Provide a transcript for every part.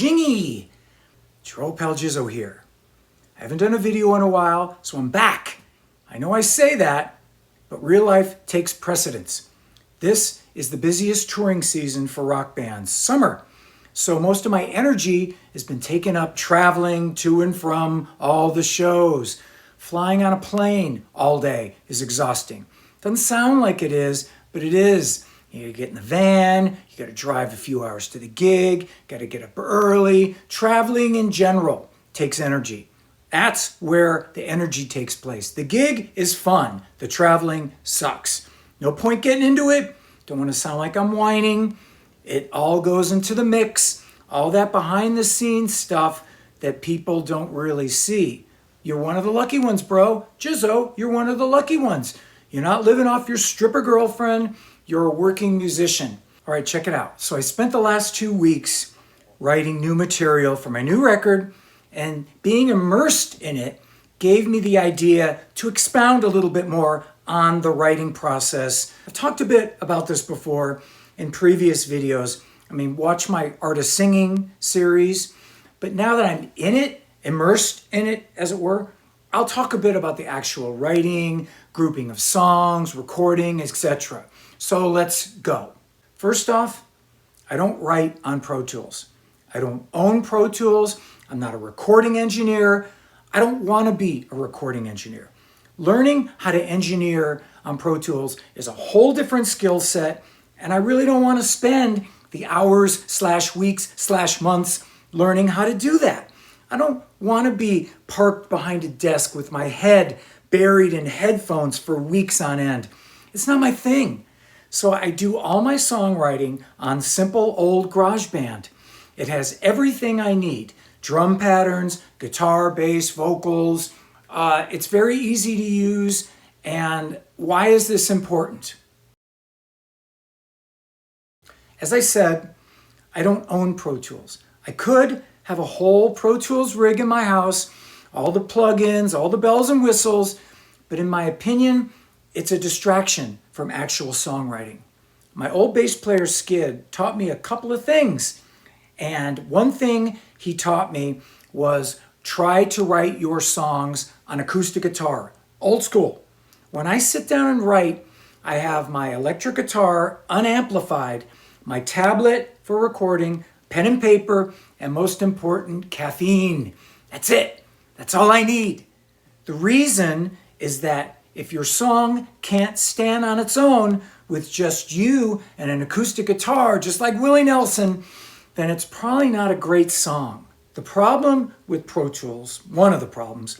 Agony! It's your old pal Jizzo here. I haven't done a video in a while, so I'm back. I know I say that, but real life takes precedence. This is the busiest touring season for rock bands, summer. So most of my energy has been taken up traveling to and from all the shows. Flying on a plane all day is exhausting. Doesn't sound like it is, but it is. You gotta get in the van, you gotta drive a few hours to the gig, gotta get up early. Traveling in general takes energy. That's where the energy takes place. The gig is fun, the traveling sucks. No point getting into it. Don't want to sound like I'm whining. It all goes into the mix, all that behind the scenes stuff that people don't really see. You're one of the lucky ones, bro. Jizzo, you're one of the lucky ones. You're not living off your stripper girlfriend. You're a working musician. All right, check it out. So I spent the last 2 weeks writing new material for my new record, and being immersed in it gave me the idea to expound a little bit more on the writing process. I've talked a bit about this before in previous videos. Watch my Art of Singing series. But now that I'm in it, immersed in it, as it were, I'll talk a bit about the actual writing, grouping of songs, recording, etc. So let's go. First off, I don't write on Pro Tools. I don't own Pro Tools. I'm not a recording engineer. I don't want to be a recording engineer. Learning how to engineer on Pro Tools is a whole different skill set, and I really don't want to spend the hours/weeks/months learning how to do that. I don't want to be parked behind a desk with my head buried in headphones for weeks on end. It's not my thing. So I do all my songwriting on simple old GarageBand. It has everything I need. Drum patterns, guitar, bass, vocals. It's very easy to use. And why is this important? As I said, I don't own Pro Tools. I could have a whole Pro Tools rig in my house, all the plugins, all the bells and whistles, but in my opinion, it's a distraction from actual songwriting. My old bass player Skid taught me a couple of things, and one thing he taught me was try to write your songs on acoustic guitar, old school. When I sit down and write, I have my electric guitar unamplified, my tablet for recording, pen and paper, and most important, caffeine. That's it. That's all I need. The reason is that if your song can't stand on its own with just you and an acoustic guitar, just like Willie Nelson, then it's probably not a great song. The problem with Pro Tools, one of the problems,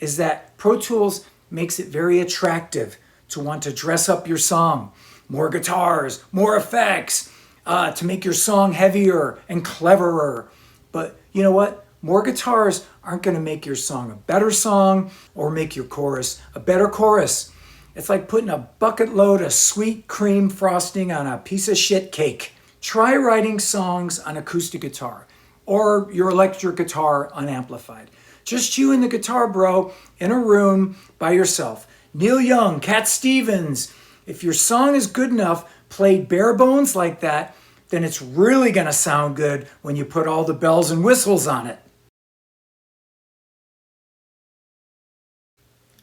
is that Pro Tools makes it very attractive to want to dress up your song. More guitars, more effects, to make your song heavier and cleverer. But you know what? More guitars aren't going to make your song a better song or make your chorus a better chorus. It's like putting a bucket load of sweet cream frosting on a piece of shit cake. Try writing songs on acoustic guitar or your electric guitar unamplified. Just you and the guitar, bro, in a room by yourself. Neil Young, Cat Stevens. If your song is good enough, played bare bones like that, then it's really going to sound good when you put all the bells and whistles on it.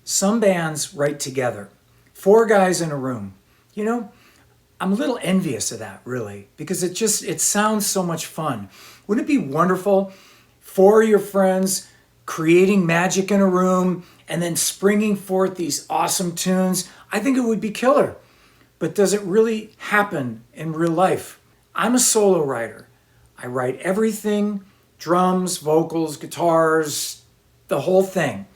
Some bands write together, 4 guys in a room. You know, I'm a little envious of that, really, because it sounds so much fun. Wouldn't it be wonderful? 4 of your friends creating magic in a room and then springing forth these awesome tunes. I think it would be killer. But does it really happen in real life? I'm a solo writer. I write everything, drums, vocals, guitars, the whole thing.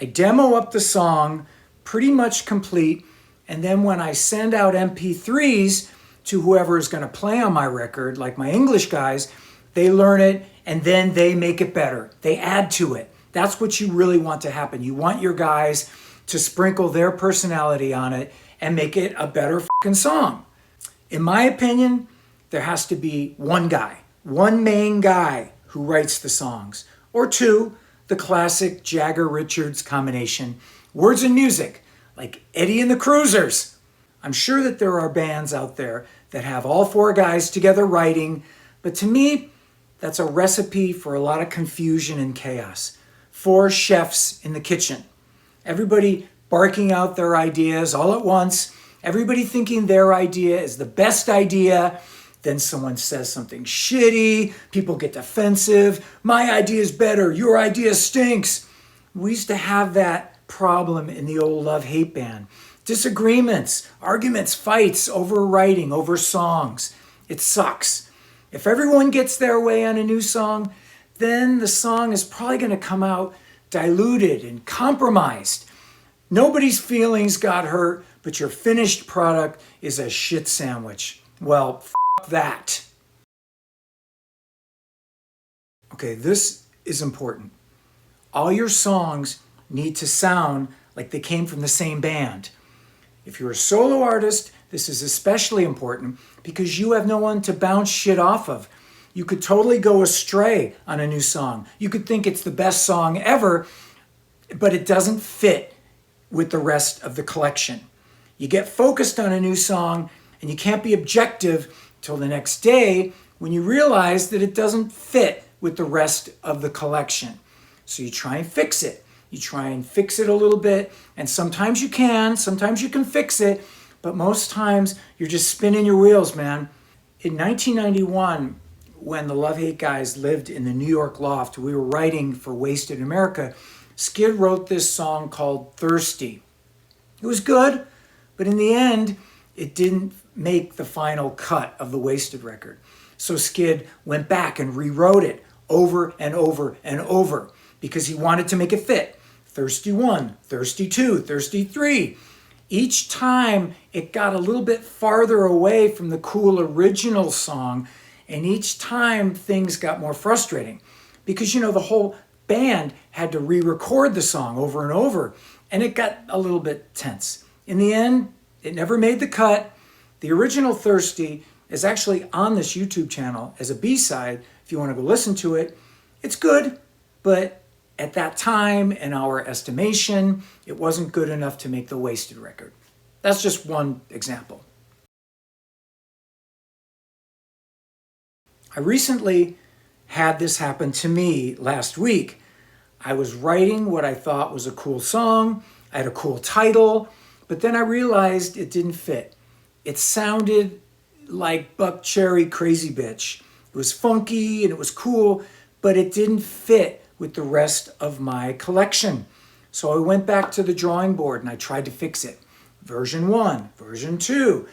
I demo up the song, pretty much complete, and then when I send out MP3s to whoever is going to play on my record, like my English guys, they learn it and then they make it better. They add to it. That's what you really want to happen. You want your guys to sprinkle their personality on it and make it a better fucking song. In my opinion, there has to be one guy, one main guy who writes the songs, or 2, the classic Jagger-Richards combination, words and music, like Eddie and the Cruisers. I'm sure that there are bands out there that have all four guys together writing, but to me, that's a recipe for a lot of confusion and chaos. Four chefs in the kitchen. Everybody barking out their ideas all at once. Everybody thinking their idea is the best idea. Then someone says something shitty. People get defensive. My idea is better. Your idea stinks. We used to have that problem in the old love-hate band. Disagreements, arguments, fights over writing, over songs. It sucks. If everyone gets their way on a new song, then the song is probably going to come out diluted and compromised. Nobody's feelings got hurt, but your finished product is a shit sandwich. Well, f that. Okay, this is important. All your songs need to sound like they came from the same band. If you're a solo artist, this is especially important because you have no one to bounce shit off of. You could totally go astray on a new song. You could think it's the best song ever, but it doesn't fit with the rest of the collection. You get focused on a new song and you can't be objective till the next day when you realize that it doesn't fit with the rest of the collection. So you try and fix it. You try and fix it a little bit, and sometimes you can fix it, but most times you're just spinning your wheels, man. In 1991, when the Love-Hate guys lived in the New York loft, we were writing for Wasted America. Skid wrote this song called Thirsty. It was good, but in the end, it didn't make the final cut of the Wasted record. So Skid went back and rewrote it over and over and over because he wanted to make it fit. Thirsty 1, Thirsty 2, Thirsty 3. Each time it got a little bit farther away from the cool original song, and each time things got more frustrating because, the whole band had to re-record the song over and over, and it got a little bit tense. In the end, it never made the cut. The original Thirsty is actually on this YouTube channel as a B-side if you want to go listen to it. It's good, but at that time, in our estimation, it wasn't good enough to make the Wasted record. That's just one example. I recently had this happen to me last week. I was writing what I thought was a cool song. I had a cool title, but then I realized it didn't fit. It sounded like Buck Cherry Crazy Bitch. It was funky and it was cool, but it didn't fit with the rest of my collection. So I went back to the drawing board and I tried to fix it. Version 1, version 2.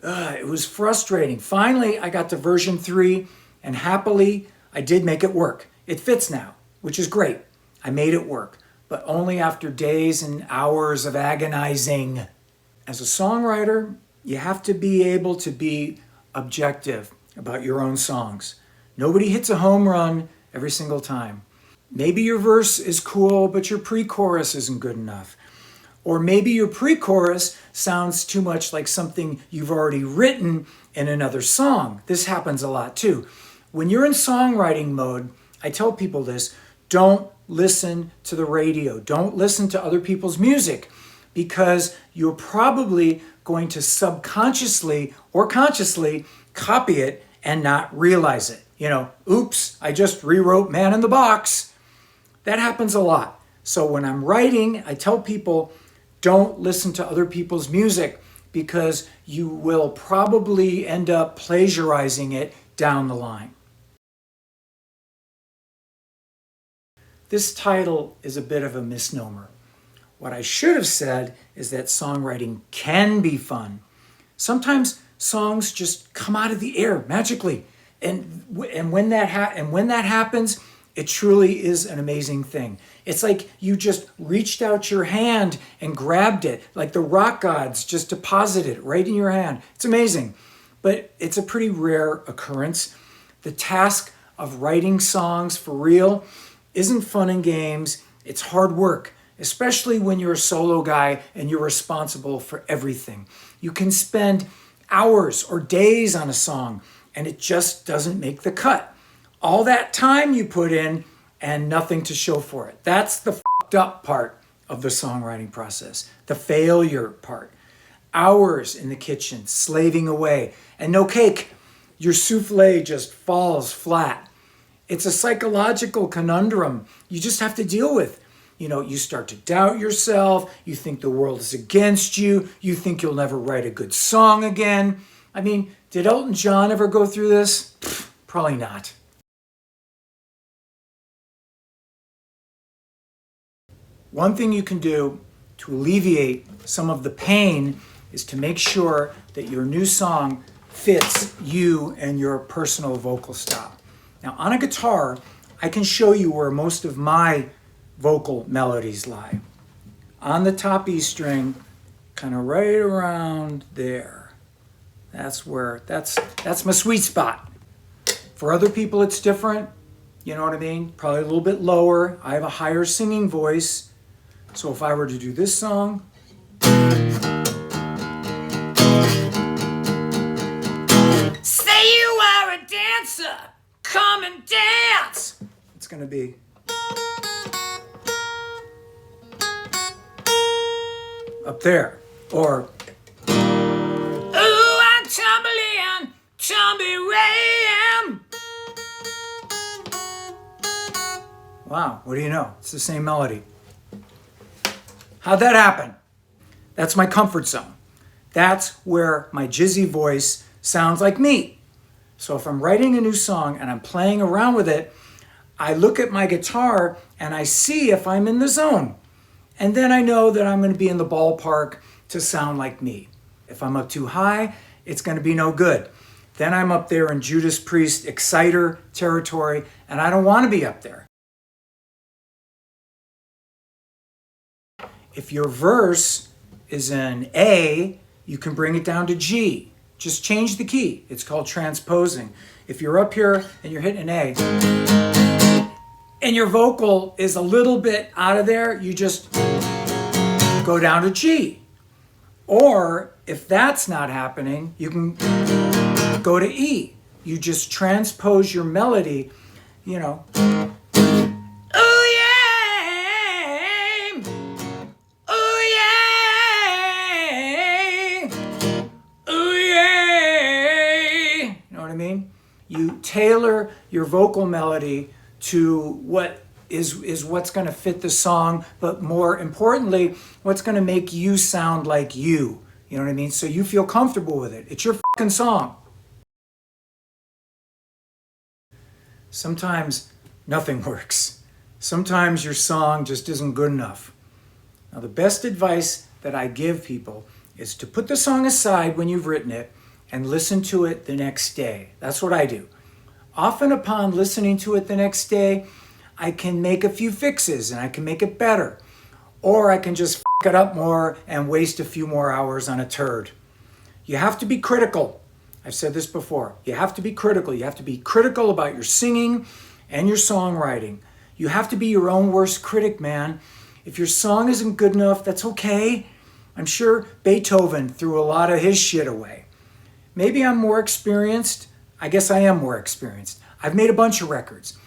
It was frustrating. Finally, I got to version 3 and happily, I did make it work. It fits now, which is great. I made it work, but only after days and hours of agonizing. As a songwriter, you have to be able to be objective about your own songs. Nobody hits a home run every single time. Maybe your verse is cool, but your pre-chorus isn't good enough. Or maybe your pre-chorus sounds too much like something you've already written in another song. This happens a lot too. When you're in songwriting mode, I tell people this, don't listen to the radio. Don't listen to other people's music because you're probably going to subconsciously or consciously copy it and not realize it. Oops, I just rewrote Man in the Box. That happens a lot. So when I'm writing, I tell people, don't listen to other people's music because you will probably end up plagiarizing it down the line. This title is a bit of a misnomer. What I should have said is that songwriting can be fun. Sometimes songs just come out of the air magically. And when that happens, it truly is an amazing thing. It's like you just reached out your hand and grabbed it, like the rock gods just deposited it right in your hand. It's amazing, but it's a pretty rare occurrence. The task of writing songs for real isn't fun and games. It's hard work, especially when you're a solo guy and you're responsible for everything. You can spend hours or days on a song and it just doesn't make the cut. All that time you put in and nothing to show for it. That's the fucked up part of the songwriting process, the failure part. hours in the kitchen slaving away, and no cake. Your souffle just falls flat. It's a psychological conundrum you just have to deal with. You start to doubt yourself. You think the world is against you. You think you'll never write a good song again. I mean, did Elton John ever go through this? Probably not. One thing you can do to alleviate some of the pain is to make sure that your new song fits you and your personal vocal style. Now, on a guitar, I can show you where most of my vocal melodies lie. On the top E string, kind of right around there. That's my sweet spot. For other people, it's different. You know what I mean? Probably a little bit lower. I have a higher singing voice. So if I were to do this song, say you are a dancer, come and dance. It's gonna be up there. Or ooh, I'm tumbling, ram. Wow, what do you know? It's the same melody. How'd that happen? That's my comfort zone. That's where my jizzy voice sounds like me. So if I'm writing a new song and I'm playing around with it, I look at my guitar and I see if I'm in the zone. And then I know that I'm going to be in the ballpark to sound like me. If I'm up too high, it's going to be no good. Then I'm up there in Judas Priest exciter territory, and I don't want to be up there. If your verse is in A, you can bring it down to G. Just change the key. It's called transposing. If you're up here and you're hitting an A, and your vocal is a little bit out of there, you just go down to G. Or if that's not happening, you can go to E. You just transpose your melody, You tailor your vocal melody to what is what's going to fit the song, but more importantly, what's going to make you sound like you. You know what I mean? So you feel comfortable with it. It's your fucking song. Sometimes nothing works. Sometimes your song just isn't good enough. Now, the best advice that I give people is to put the song aside when you've written it and listen to it the next day. That's what I do. Often upon listening to it the next day, I can make a few fixes and I can make it better. Or I can just fuck it up more and waste a few more hours on a turd. You have to be critical. I've said this before. You have to be critical. You have to be critical about your singing and your songwriting. You have to be your own worst critic, man. If your song isn't good enough, that's okay. I'm sure Beethoven threw a lot of his shit away. Maybe I'm more experienced. I guess I am more experienced. I've made a bunch of records,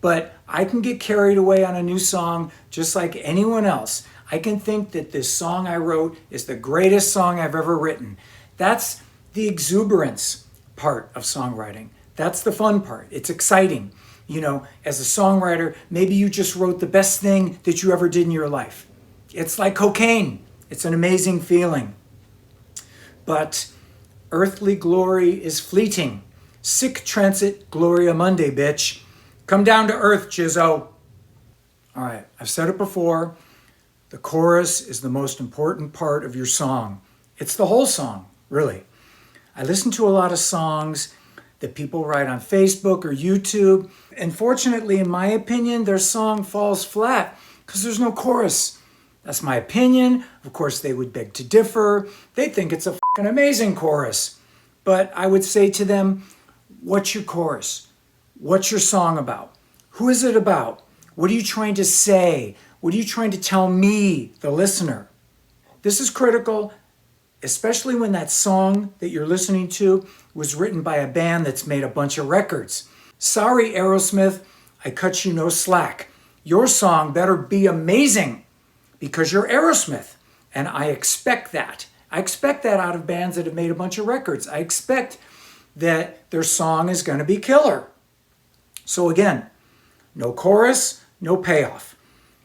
but I can get carried away on a new song just like anyone else. I can think that this song I wrote is the greatest song I've ever written. That's the exuberance part of songwriting. That's the fun part. It's exciting. As a songwriter, maybe you just wrote the best thing that you ever did in your life. It's like cocaine. It's an amazing feeling. But earthly glory is fleeting. Sic transit Gloria Mundi, bitch. Come down to earth, Jizzo. All right, I've said it before. The chorus is the most important part of your song. It's the whole song, really. I listen to a lot of songs that people write on Facebook or YouTube. And fortunately, in my opinion, their song falls flat because there's no chorus. That's my opinion. Of course, they would beg to differ. They think it's a fucking amazing chorus. But I would say to them, what's your chorus? What's your song about? Who is it about? What are you trying to say? What are you trying to tell me, the listener? This is critical, especially when that song that you're listening to was written by a band that's made a bunch of records. Sorry, Aerosmith, I cut you no slack. Your song better be amazing because you're Aerosmith, and I expect that. I expect that out of bands that have made a bunch of records. I expect that their song is going to be killer. So again, no chorus, no payoff.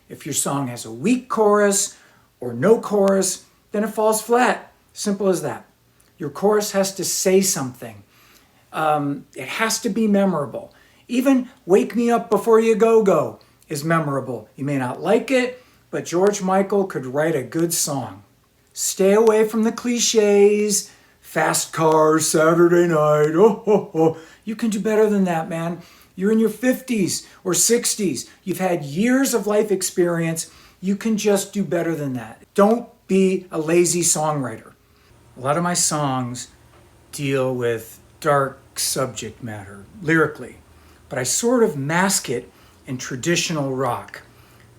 If your song has a weak chorus or no chorus, then it falls flat. Simple as that. Your chorus has to say something. It has to be memorable. Even Wake Me Up Before You Go Go is memorable. You may not like it, but George Michael could write a good song. Stay away from the cliches. Fast cars, Saturday night. Oh. You can do better than that, man. You're in your 50s or 60s. You've had years of life experience. You can just do better than that. Don't be a lazy songwriter. A lot of my songs deal with dark subject matter, lyrically, but I sort of mask it in traditional rock.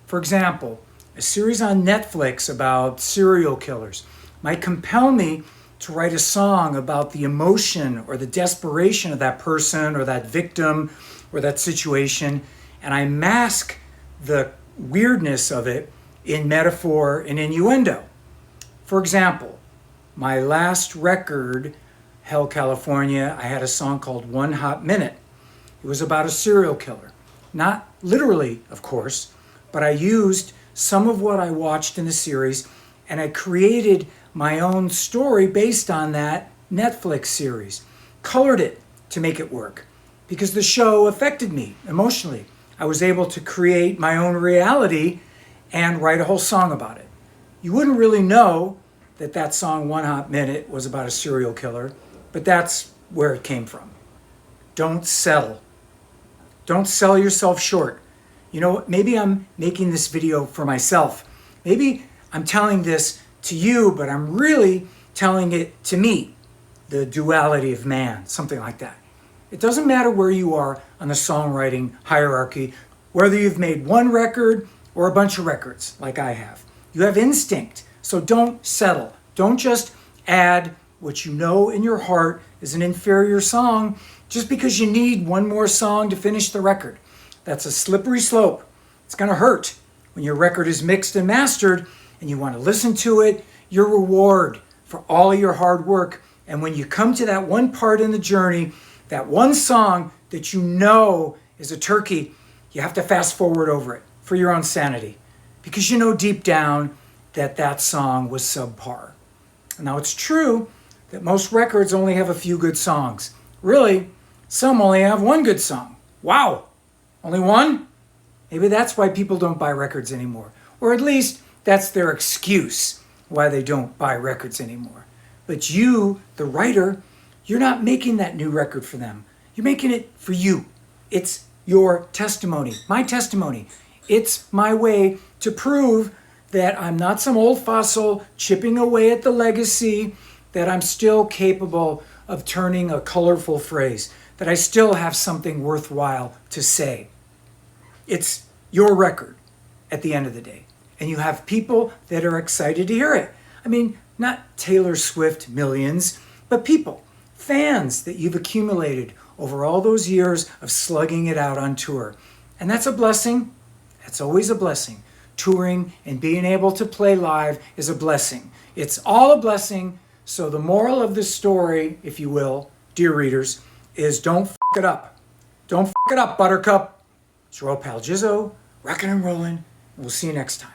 For example, a series on Netflix about serial killers might compel me to write a song about the emotion or the desperation of that person or that victim or that situation, and I mask the weirdness of it in metaphor and innuendo. For example, my last record, Hell California, I had a song called One Hot Minute. It was about a serial killer. Not literally, of course, but I used some of what I watched in the series, and I created my own story based on that Netflix series. Colored it to make it work because the show affected me emotionally. I was able to create my own reality and write a whole song about it. You wouldn't really know that that song One Hot Minute was about a serial killer, but that's where it came from. Don't settle. Don't sell yourself short. You know, maybe I'm making this video for myself. Maybe I'm telling this to you, but I'm really telling it to me. The duality of man, something like that. It doesn't matter where you are on the songwriting hierarchy, whether you've made one record or a bunch of records like I have. You have instinct, so don't settle. Don't just add what you know in your heart is an inferior song just because you need one more song to finish the record. That's a slippery slope. It's going to hurt when your record is mixed and mastered and you want to listen to it. Your reward for all your hard work. And when you come to that one part in the journey, that one song that you know is a turkey, you have to fast forward over it for your own sanity. Because you know deep down that that song was subpar. Now it's true that most records only have a few good songs. Really, some only have one good song. Wow, only one? Maybe that's why people don't buy records anymore. Or at least that's their excuse why they don't buy records anymore. But you, the writer, you're not making that new record for them. You're making it for you. It's your testimony, my testimony. It's my way to prove that I'm not some old fossil chipping away at the legacy, that I'm still capable of turning a colorful phrase, that I still have something worthwhile to say. It's your record at the end of the day. And you have people that are excited to hear it. I mean, not Taylor Swift millions, but people, fans that you've accumulated over all those years of slugging it out on tour. And that's a blessing. That's always a blessing. Touring and being able to play live is a blessing. It's all a blessing. So the moral of this story, if you will, dear readers, is don't f*** it up. Don't f*** it up, Buttercup. It's your old pal Jizzo, rockin' and rollin'. We'll see you next time.